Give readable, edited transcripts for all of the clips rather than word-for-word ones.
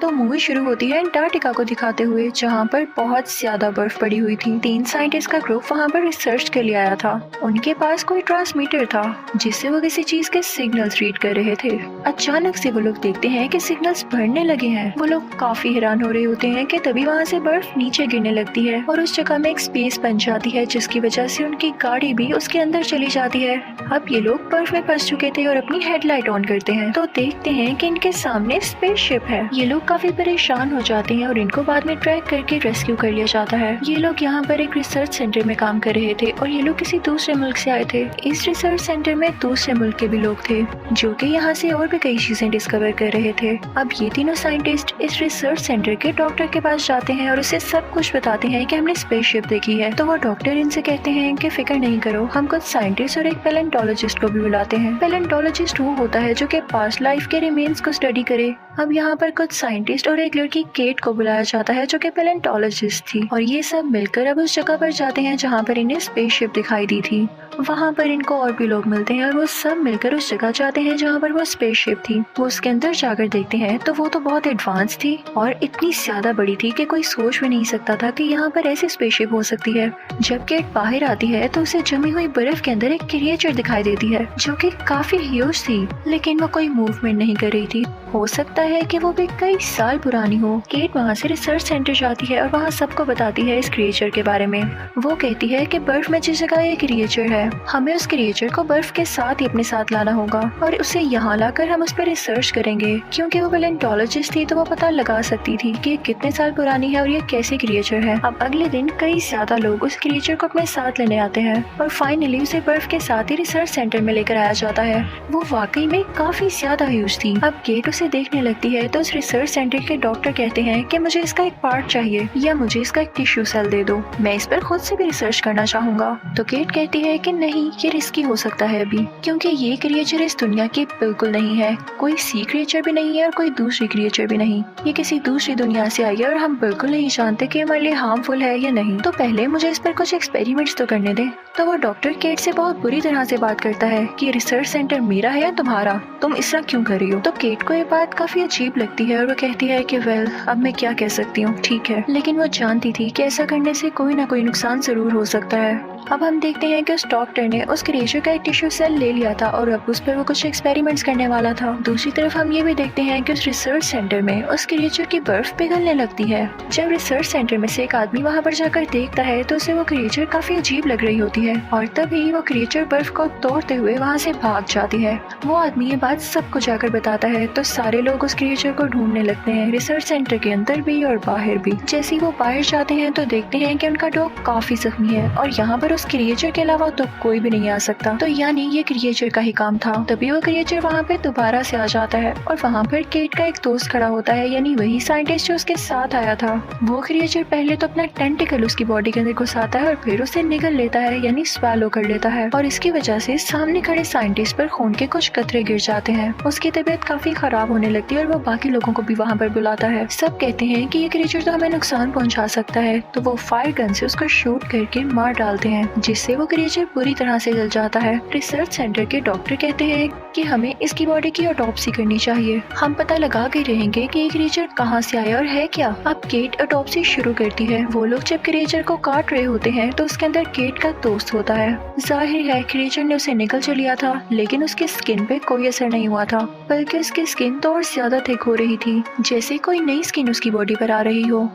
तो मूवी शुरू होती है अंटार्कटिका को दिखाते हुए, जहाँ पर बहुत ज्यादा बर्फ पड़ी हुई थी। 3 साइंटिस्ट का ग्रुप वहाँ पर रिसर्च के लिए आया था। उनके पास कोई ट्रांसमीटर था जिससे वो किसी चीज के सिग्नल्स रीड कर रहे थे। अचानक से वो लोग देखते हैं कि सिग्नल्स बढ़ने लगे हैं। वो लोग काफी हैरान हो रहे होते हैं कि तभी वहाँ से बर्फ नीचे गिरने लगती है और उस जगह में एक स्पेस बन जाती है, जिसकी वजह से उनकी गाड़ी भी उसके अंदर चली जाती है। अब ये लोग बर्फ में फंस चुके थे और अपनी हेडलाइट ऑन करते हैं तो देखते हैं कि इनके सामने स्पेसशिप है। ये लोग काफी परेशान हो जाते हैं और इनको बाद में ट्रैक करके रेस्क्यू कर लिया जाता है। ये लोग यहाँ पर एक रिसर्च सेंटर में काम कर रहे थे और ये लोग किसी दूसरे मुल्क से आए थे। इस रिसर्च सेंटर में दूसरे मुल्क के भी लोग थे जो कि यहाँ से और भी कई चीजें डिस्कवर कर रहे थे। अब ये तीनों साइंटिस्ट इस रिसर्च सेंटर के डॉक्टर के पास जाते हैं और उसे सब कुछ बताते हैं कि हमने स्पेसशिप देखी है। तो वो डॉक्टर इनसे कहते हैं कि फिक्र नहीं करो, हम कुछ साइंटिस्ट और एक पैलेंटोलॉजिस्ट को भी बुलाते हैं। पैलेंटोलॉजिस्ट वो होता है जो कि पास्ट लाइफ के रिमेन्स को स्टडी करे। अब यहाँ पर कुछ साइंटिस्ट और एक लड़की केट को बुलाया जाता है जो कि पैलेंटोलॉजिस्ट थी और ये सब मिलकर अब उस जगह पर जाते हैं जहाँ पर इन्हें स्पेसशिप दिखाई दी थी। वहाँ पर इनको और भी लोग मिलते हैं और वो सब मिलकर उस जगह जाते हैं जहाँ पर वो स्पेसशिप थी। वो उसके अंदर जाकर देखते हैं तो वो तो बहुत एडवांस थी और इतनी ज्यादा बड़ी थी कि कोई सोच भी नहीं सकता था कि यहाँ पर ऐसी स्पेसशिप हो सकती है। जब केट बाहर आती है तो उसे जमी हुई बर्फ के अंदर एक क्रिएचर दिखाई देती है जो कि काफी ह्यूज थी, लेकिन वो कोई मूवमेंट नहीं कर रही थी। हो सकता है कि वो भी कई साल पुरानी हो। केट वहाँ से रिसर्च सेंटर जाती है और वहाँ सबको बताती है इस क्रिएचर के बारे में। वो कहती है कि बर्फ में जिस जगह ये क्रिएचर है, हमें उस क्रिएचर को बर्फ के साथ ही अपने साथ लाना होगा और उसे यहाँ लाकर हम उस पर रिसर्च करेंगे। क्योंकि वो पैलेंटोलॉजिस्ट थी तो वो पता लगा सकती थी कि कितने साल पुरानी है और ये कैसी क्रिएचर है। अब अगले दिन कई ज्यादा लोग उस क्रिएचर को अपने साथ लेने आते हैं और फाइनली उसे बर्फ के साथ ही रिसर्च सेंटर में लेकर आया जाता है। वो वाकई में काफी ज्यादा ह्यूज थी। अब केट उसे देखने लगती है तो उस रिसर्च सेंटर के डॉक्टर कहते हैं कि मुझे इसका एक पार्ट चाहिए या मुझे इसका एक टिश्यू सेल दे दो, मैं इस पर खुद से भी रिसर्च करना चाहूंगा। तो केट कहती है कि नहीं, ये रिस्की हो सकता है अभी, क्योंकि ये क्रिएचर इस दुनिया की बिल्कुल नहीं है। कोई सी क्रिएचर भी नहीं है और कोई दूसरी क्रिएचर भी नहीं। ये किसी दूसरी दुनिया से आई है और हम बिल्कुल नहीं जानते कि हमारे लिए हार्मफुल है या नहीं। तो पहले मुझे इस पर कुछ एक्सपेरिमेंट्स तो करने दे। तो वो डॉक्टर केट से बहुत बुरी तरह से बात करता है कि रिसर्च सेंटर मेरा है या तुम्हारा, तुम इस तरह क्यों कर रही हो। तो केट को ये बात काफी अजीब लगती है और वो कहती है कि वेल, अब मैं क्या कह सकती हूँ, ठीक है। लेकिन वो जानती थी कि ऐसा करने से कोई ना कोई नुकसान जरूर हो सकता है। अब हम देखते हैं कि उस डॉक्टर ने उस क्रिएचर का एक टिश्यू सेल ले लिया था और अब उस पर वो कुछ एक्सपेरिमेंट्स करने वाला था। दूसरी तरफ हम ये भी देखते हैं कि उस रिसर्च सेंटर में उस क्रिएचर की बर्फ पिघलने लगती है। जब रिसर्च सेंटर में से एक आदमी वहाँ पर जाकर देखता है तो उसे वो क्रिएचर काफी अजीब लग रही होती है और तभी वो क्रिएचर बर्फ को तोड़ते हुए वहाँ से भाग जाती है। वो आदमी ये बात सबको जाकर बताता है तो सारे लोग उस क्रिएचर को ढूंढने लगते हैं, रिसर्च सेंटर के अंदर भी और बाहर भी। जैसे ही वो बाहर जाते हैं तो देखते हैं कि उनका डॉग काफी जख्मी है और यहाँ पर उस क्रिएचर के अलावा तो कोई भी नहीं आ सकता। तो यानी ये क्रिएचर का ही काम था। तभी वो क्रिएचर वहाँ पे दोबारा से आ जाता है और वहाँ पर केट का एक दोस्त खड़ा होता है, यानी वही साइंटिस्ट जो उसके साथ आया था। वो क्रिएचर पहले तो अपना टेंटिकल उसकी बॉडी के अंदर घुसाता है और फिर उसे निगल लेता है, यानी स्वैलो कर लेता है और इसकी वजह से सामने खड़े साइंटिस्ट पर खून के कुछ कतरे गिर जाते हैं। उसकी तबीयत काफी खराब होने लगती है और वो बाकी लोगों को भी वहाँ पर बुलाता है। सब कहते हैं कि ये क्रिएचर तो हमें नुकसान पहुँचा सकता है, तो वो फायर गन से उसको शूट करके मार डालते हैं, जिससे वो क्रिएचर पूरी तरह से जल जाता है। रिसर्च सेंटर के डॉक्टर कहते हैं कि हमें इसकी बॉडी की ऑटोप्सी करनी चाहिए, हम पता लगा के रहेंगे कि ये क्रिएचर कहाँ से आया और है क्या। अब केट ऑटोप्सी शुरू करती है। वो लोग जब क्रिएचर को काट रहे होते हैं तो उसके अंदर केट का दोस्त होता है। जाहिर है क्रिएचर ने उसे निकल चल लिया था, लेकिन उसकी स्किन पे कोई असर नहीं हुआ था, बल्कि उसकी स्किन तो और ज्यादा थिक हो रही थी, जैसे कोई नई स्किन उसकी बॉडी पर आ रही हो।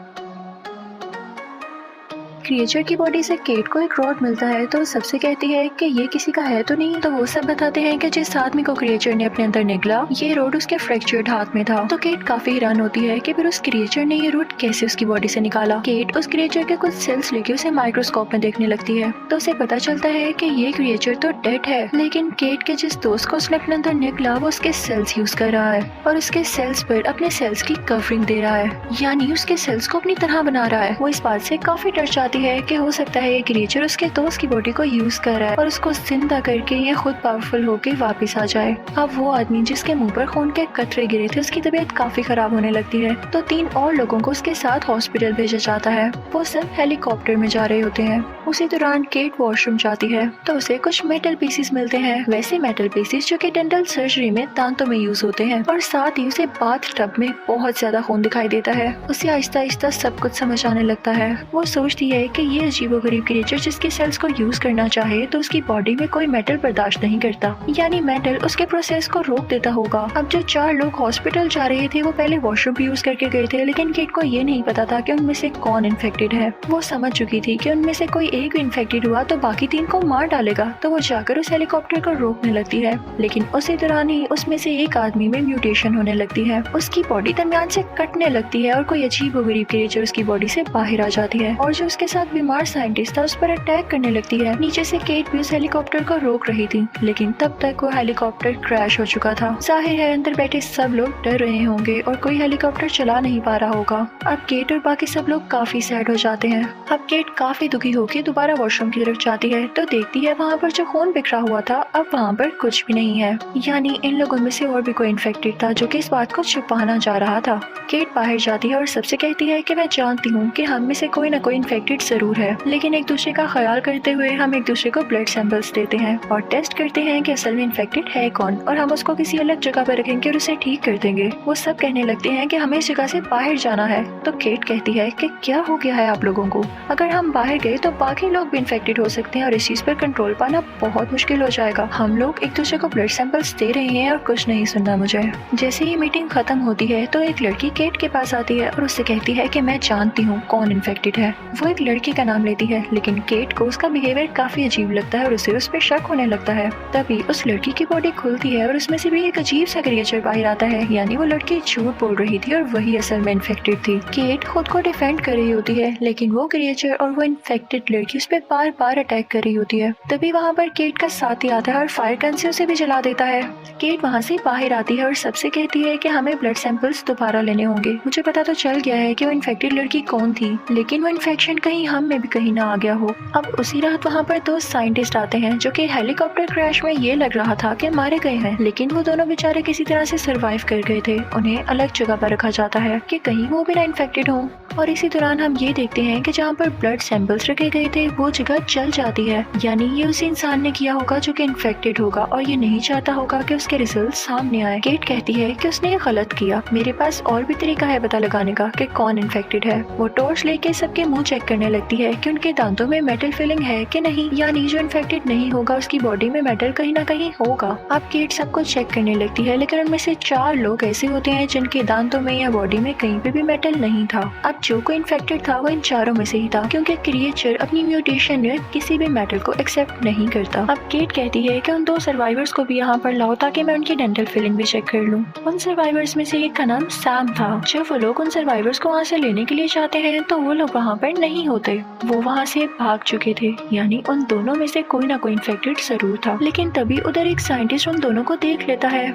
क्रिएचर की बॉडी से केट को एक रॉड मिलता है तो सबसे कहती है कि ये किसी का है तो नहीं। तो वो सब बताते हैं कि जिस आदमी को क्रिएचर ने अपने अंदर निगला, ये रोड उसके फ्रैक्चर्ड हाथ में था। तो केट काफी हैरान होती है कि फिर उस क्रिएचर ने ये रोड कैसे उसकी बॉडी से निकाला। केट उस क्रिएचर के कुछ सेल्स लेके उसे माइक्रोस्कोप में देखने लगती है तो उसे पता चलता है कि ये क्रिएचर तो डेड है, लेकिन केट के जिस दोस्त को उसने अपने अंदर निगला वो उसके सेल्स यूज कर रहा है और उसके सेल्स पर अपने सेल्स की कवरिंग दे रहा है, यानी उसके सेल्स को अपनी तरह बना रहा है। वो इस बात से काफी डर जाती कहती है कि हो सकता है ये क्रिएचर उसके दोस्त की बॉडी को यूज कर रहा है और उसको जिंदा करके ये खुद पावरफुल होके वापस आ जाए। अब वो आदमी जिसके मुंह पर खून के कतरे गिरे थे उसकी तबीयत काफी खराब होने लगती है, तो 3 और लोगों को उसके साथ हॉस्पिटल भेजा जाता है। वो सब हेलीकॉप्टर में जा रहे होते हैं। उसी दौरान केट वॉशरूम जाती है तो उसे कुछ मेटल पीसेस मिलते हैं, वैसे मेटल पीसेस जो कि डेंटल सर्जरी में दांतों में यूज होते हैं, और साथ ही उसे बाथ टब में बहुत ज्यादा खून दिखाई देता है। उसे आहिस्ता आहिस्ता सब कुछ समझ आने लगता है। वो सोचती है कि ये अजीबोगरीब क्रिएचर जिसके सेल्स को यूज करना चाहे तो उसकी बॉडी में कोई मेटल बर्दाश्त नहीं करता, यानी मेटल उसके प्रोसेस को रोक देता होगा। अब जो 4 लोग हॉस्पिटल जा रहे थे वो पहले वॉशरूम भी यूज करके गए थे, लेकिन केट को ये नहीं पता था कि उनमें से कौन इन्फेक्टेड है। वो समझ चुकी थी कि उनमें से कोई एक भी इन्फेक्टेड हुआ तो बाकी 3 को मार डालेगा, तो वो जाकर उस हेलीकॉप्टर को रोकने लगती है। लेकिन उसी दौरान ही उसमें से एक आदमी में म्यूटेशन होने लगती है, उसकी बॉडी दरमियान से कटने लगती है और कोई अजीबोगरीब क्रिएचर उसकी बॉडी से बाहर आ जाती है और जो उसके साथ बीमार साइंटिस्ट था उस पर अटैक करने लगती है। नीचे से केट भी उस हेलीकॉप्टर को रोक रही थी, लेकिन तब तक वो हेलीकॉप्टर क्रैश हो चुका था। जाहिर है अंदर बैठे सब लोग डर रहे होंगे और कोई हेलीकॉप्टर चला नहीं पा रहा होगा। अब केट और बाकी सब लोग काफी सैड हो जाते हैं। अब केट काफी दुखी होकर दोबारा वॉशरूम की तरफ जाती है तो देखती है वहाँ पर जो खून बिखरा हुआ था अब वहाँ पर कुछ भी नहीं है, यानी इन लोगों में से और भी कोई इन्फेक्टेड था जो कि इस बात को छुपाना चाह रहा था। केट बाहर जाती है और सबसे कहती है कि मैं जानती हूँ कि हम में से कोई ना कोई इन्फेक्टेड जरूर है, लेकिन एक दूसरे का ख्याल करते हुए हम एक दूसरे को ब्लड सैंपल्स देते हैं और टेस्ट करते हैं कि असल में इन्फेक्टेड है कौन, और हम उसको किसी अलग जगह पर रखेंगे और उसे ठीक कर देंगे। वो सब कहने लगते हैं कि हमें इस जगह से बाहर जाना है, तो केट कहती है कि क्या हो गया है आप लोगों को, अगर हम बाहर गए तो बाकी लोग भी इन्फेक्टेड हो सकते हैं और इस चीज पर कंट्रोल पाना बहुत मुश्किल हो जाएगा। हम लोग एक दूसरे को ब्लड सैंपल्स दे रहे हैं और कुछ नहीं सुनना मुझे। जैसे ही मीटिंग खत्म होती है तो एक लड़की केट के पास आती है और उससे कहती है कि मैं जानती हूँ कौन इन्फेक्टेड है। वो एक लड़की का नाम लेती है, लेकिन केट को उसका बिहेवियर काफी अजीब लगता है और उसे उस पर शक होने लगता है। तभी उस लड़की की बॉडी खुलती है और उसमें से भी एक अजीब सा क्रिएचर बाहर आता है, यानी वो लड़की झूठ बोल रही थी और वही असल में इन्फेक्टेड थी। केट खुद को डिफेंड कर रही होती है, लेकिन वो क्रिएचर और वो इन्फेक्टेड लड़की उस पर बार बार अटैक कर रही होती है। तभी वहाँ पर केट का साथी आता है और फायर गन से उसे भी जला देता है। केट वहाँ से बाहर आती है और सबसे कहती है कि हमें ब्लड सैंपल्स दोबारा लेने होंगे। मुझे पता तो चल गया है कि वो इन्फेक्टेड लड़की कौन थी, लेकिन वो इन्फेक्शन कहीं हम में भी कहीं ना आ गया हो। अब उसी रात वहाँ पर 2 साइंटिस्ट आते हैं जो कि हेलीकॉप्टर क्रैश में ये लग रहा था कि मारे गए हैं, लेकिन वो दोनों बेचारे किसी तरह से सरवाइव कर गए थे। उन्हें अलग जगह पर रखा जाता है कि कहीं वो भी ना इन्फेक्टेड हो। और इसी दौरान हम ये देखते हैं कि जहाँ पर ब्लड सैंपल्स रखे गए थे वो जगह जल जाती है, यानी ये उसी इंसान ने किया होगा जो कि इन्फेक्टेड होगा और ये नहीं चाहता होगा कि उसके रिजल्ट सामने आए। केट कहती है कि उसने ये गलत किया, मेरे पास और भी तरीका है पता लगाने का कि कौन इन्फेक्टेड है। वो टॉर्च लेके सबके मुंह चेक करने लगती है कि उनके दांतों में मेटल फिलिंग है कि नहीं, यानी जो इन्फेक्टेड नहीं होगा उसकी बॉडी में मेटल कहीं ना कहीं होगा। अब केट सबको चेक करने लगती है, लेकिन उनमें से 4 लोग ऐसे होते हैं जिनके दांतों में या बॉडी में कहीं पे भी मेटल नहीं था। अब जो कोई इन्फेक्टेड था वो इन 4 में से ही था, क्योंकि क्रिएचर अपनी म्यूटेशन में किसी भी मेटल को एक्सेप्ट नहीं करता। अब केट कहती है कि उन 2 सर्वाइवर्स को भी यहाँ पर लाओ ताकि मैं उनकी डेंटल फिलिंग भी चेक कर लूँ। उन सर्वाइवर्स में से एक का नाम सैम था। जब वो लोग उन सर्वाइवर्स को वहाँ से लेने के लिए जाते हैं तो वो लोग वहाँ पर नहीं होते, वो वहाँ से भाग चुके थे, यानी उन दोनों में से कोई ना कोई इन्फेक्टेड जरूर था। लेकिन तभी उधर एक साइंटिस्ट उन दोनों को देख लेता है।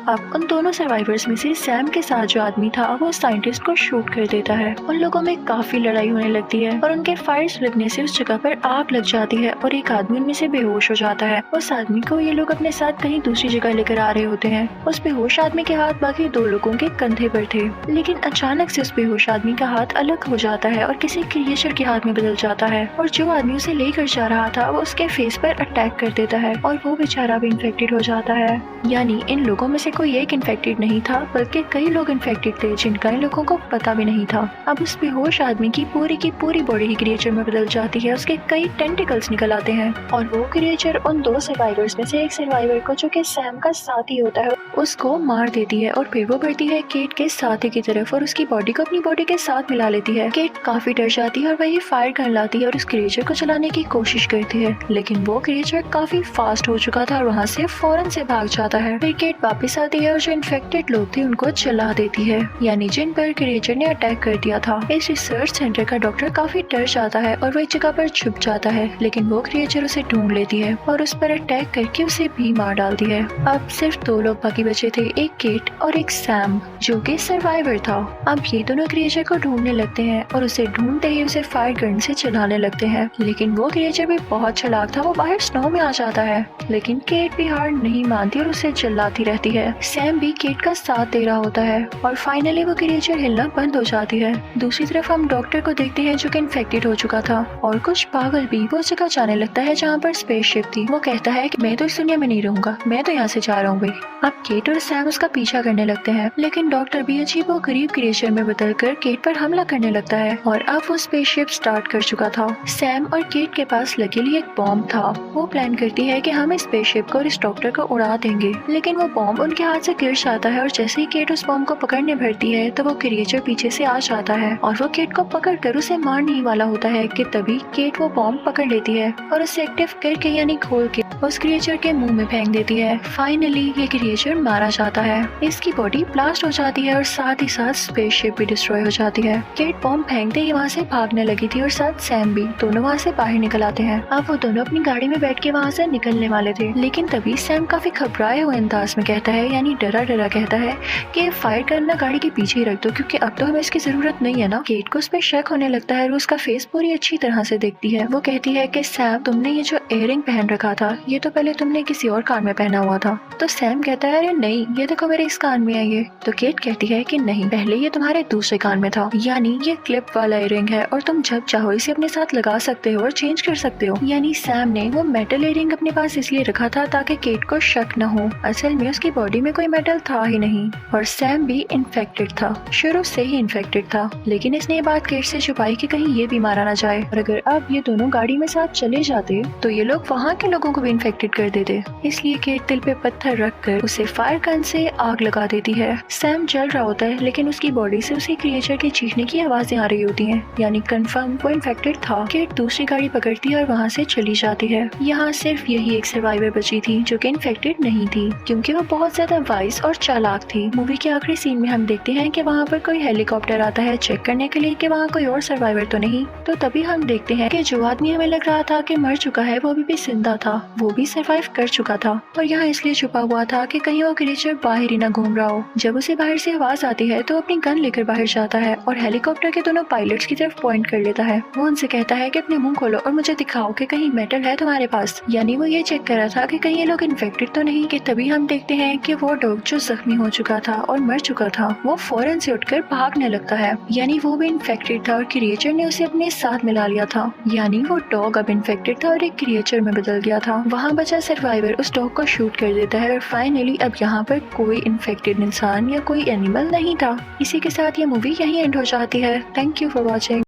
अब उन दोनों सर्वाइवर्स में से सैम के साथ जो आदमी था वो साइंटिस्ट को शूट कर देता है। उन लोगों में काफी लड़ाई होने लगती है और उनके फायर्स लगने से उस जगह पर आग लग जाती है और एक आदमी उनमें से बेहोश हो जाता है। उस आदमी को ये लोग अपने साथ कहीं दूसरी जगह लेकर आ रहे होते हैं। उस बेहोश आदमी के हाथ बाकी 2 लोगों के कंधे पर थे, लेकिन अचानक से उस बेहोश आदमी का हाथ अलग हो जाता है और किसी क्रिएचर के हाथ में बदल जाता है और जो आदमी उसे लेकर जा रहा था वो उसके फेस पर अटैक कर देता है और वो बेचारा भी इन्फेक्टेड हो जाता है। यानी इन लोगों में से कोई एक इन्फेक्टेड नहीं था, बल्कि कई लोग इन्फेक्टेड थे जिनका इन लोगों को पता भी नहीं था। अब उस बेहोश आदमी की पूरी बॉडी ही क्रिएचर में बदल जाती है, उसके कई टेंटिकल्स निकल आते हैं और वो क्रिएचर उन 2 सर्वाइवर्स में से एक सर्वाइवर को जो कि सैम का साथी होता है उसको मार देती है और फिर वो बढ़ती है केट के साथी की तरफ और उसकी बॉडी को अपनी बॉडी के साथ मिला लेती है। केट काफी डर जाती है और वही फायर कर लाती है और उस क्रिएचर को चलाने की कोशिश करती है, लेकिन वो क्रिएचर काफी फास्ट हो चुका था और वहाँ से फौरन से भाग जाता है। फिर केट वापस आती है और जो इन्फेक्टेड लोग थे उनको जला देती है, यानी जिन पर क्रिएचर ने अटैक कर दिया था। इस रिसर्च सेंटर का डॉक्टर काफी डर जाता है और वो एक जगह पर छुप जाता है, लेकिन वो क्रिएचर उसे ढूंढ लेती है और उस पर अटैक करके उसे भी मार डालती है। अब सिर्फ 2 लोग बाकी बचे थे, एक केट और एक सैम, जो कि सर्वाइवर था। अब ये दोनों क्रिएचर को ढूंढने लगते हैं और उसे ढूंढते ही उसे फायर गन से चलाने लगते हैं, लेकिन वो क्रिएचर भी बहुत चालाक था, वो बाहर स्नो में आ जाता है। लेकिन केट भी हार नहीं मानती और उसे चिल्लाती रहती है। सैम भी केट का साथ दे रहा होता है और फाइनली वो क्रिएचर हिलना बंद हो जाती है। दूसरी तरफ हम डॉक्टर को देखते हैं जो कि इन्फेक्टेड हो चुका था और कुछ पागल भी वो जगह जाने लगता है जहाँ पर स्पेसशिप थी। वो कहता है कि मैं तो इस दुनिया में नहीं रहूंगा, मैं तो यहाँ से जा रहा हूँ भाई। अब केट और सैम उसका पीछा करने लगते हैं, लेकिन डॉक्टर भी अजीब और गरीब क्रिएचर में बदलकर केट पर हमला करने लगता है और अब वो स्पेसशिप स्टार्ट कर चुका था। सैम और केट के पास लकीली एक बॉम्ब था। वो प्लान करती है कि हम इस स्पेसशिप को और इस डॉक्टर को उड़ा देंगे, लेकिन वो बॉम्ब उनके हाथ से गिर जाता है और जैसे ही केट उस बॉम्ब को पकड़ने भरती है तो वो क्रिएचर पीछे से आ जाता है और वो केट को पकड़कर उसे मारने ही वाला होता है कि तभी केट वो बॉम्ब पकड़ लेती है और उसे एक्टिव करके यानी खोल के उस क्रिएचर के मुंह में फेंक देती है। फाइनली ये क्रिएचर मारा जाता है, इसकी बॉडी ब्लास्ट हो जाती है और साथ ही साथ स्पेसशिप भी डिस्ट्रॉय हो जाती है। केट बॉम्ब फेंकते ही वहाँ से भागने लगी थी और साथ सैम भी, दोनों वहाँ से बाहर निकल आते हैं। अब वो दोनों अपनी गाड़ी में बैठ के वहाँ से निकलने वाले थे, लेकिन तभी सैम काफी घबराए हुए अंदाज में कहता है, यानी डरा डरा कहता है कि फायर करना गाड़ी के पीछे ही रख दो क्योंकि अब तो हमें इसकी जरूरत नहीं है ना। केट को उस पर शक होने लगता है और उसका फेस पूरी अच्छी तरह से देखती है। वो कहती है कि सैम तुमने ये जो इयररिंग पहन रखा था ये तो पहले तुमने किसी और कान में पहना हुआ था। तो सैम कहता है अरे नहीं, ये देखो मेरे इस कान में है ये। तो केट कहती है कि नहीं, पहले ये तुम्हारे दूसरे कान में था, यानी ये क्लिप वाला इयररिंग है और तुम जब चाहो इसे अपने साथ लगा सकते हो और चेंज कर सकते हो। यानी सैम ने वो मेटल इयररिंग अपने पास इसलिए रखा था ताकि केट को शक न हो, असल में उसकी बॉडी में कोई मेटल था ही नहीं। और सैम भी इन्फेक्टेड था, शुरू से ही इन्फेक्टेड था, लेकिन इसने ये बात केट से छुपाई कि कहीं ये भी मारा ना जाए और अगर अब ये दोनों गाड़ी में साथ चले जाते तो ये लोग वहाँ के लोगों को भी इन्फेक्टेड कर देते। इसलिए केट दिल पे पत्थर रखकर उसे फायर गन से आग लगा देती है। सैम जल रहा होता है लेकिन उसकी बॉडी से उसी क्रिएचर के चीखने की आवाजें आ रही होती हैं, यानी कंफर्म वो इन्फेक्टेड था। केट दूसरी गाड़ी पकड़ती है और वहाँ से चली जाती है। यहाँ सिर्फ यही एक सर्वाइवर बची थी जो कि इन्फेक्टेड नहीं थी, क्योंकि वो बहुत ज्यादा वाइस और चालाक थी। मूवी के आखिरी सीन में हम देखते हैं कि वहाँ पर कोई हेलीकॉप्टर आता है चेक करने के लिए कि वहाँ कोई और सर्वाइवर तो नहीं। तो तभी हम देखते हैं कि जो आदमी हमें लग रहा था कि मर चुका है वो अभी भी जिंदा था, वो भी सर्वाइव कर चुका था और यहाँ इसलिए छुपा हुआ था कि कहीं वो क्रिएचर बाहर ही ना घूम रहा हो। जब उसे बाहर से आवाज आती है तो अपनी गन लेकर बाहर जाता है और हेलीकॉप्टर के दोनों पायलट्स की तरफ पॉइंट कर लेता है। वो उनसे कहता है कि अपने मुंह खोलो और मुझे दिखाओ कि कहीं मेटल है तुम्हारे पास, यानी वो ये चेक कर रहा था कि कहीं ये लोग इन्फेक्टेड तो नहीं। कि तभी हम देखते हैं कि वो डॉग जो जख्मी हो चुका था और मर चुका था वो फौरन से उठकर भागने लगता है, यानी वो भी इन्फेक्टेड था और क्रिएचर ने उसे अपने साथ मिला लिया था, यानी वो डॉग अब इन्फेक्टेड था और एक क्रिएचर में बदल गया था। वहाँ बचा सर्वाइवर उस डॉग को शूट कर देता है और फाइनली अब यहाँ पर कोई इन्फेक्टेड इंसान या कोई एनिमल नहीं था। इसी के साथ ये मूवी यहीं एंड हो जाती है। Thank you for watching.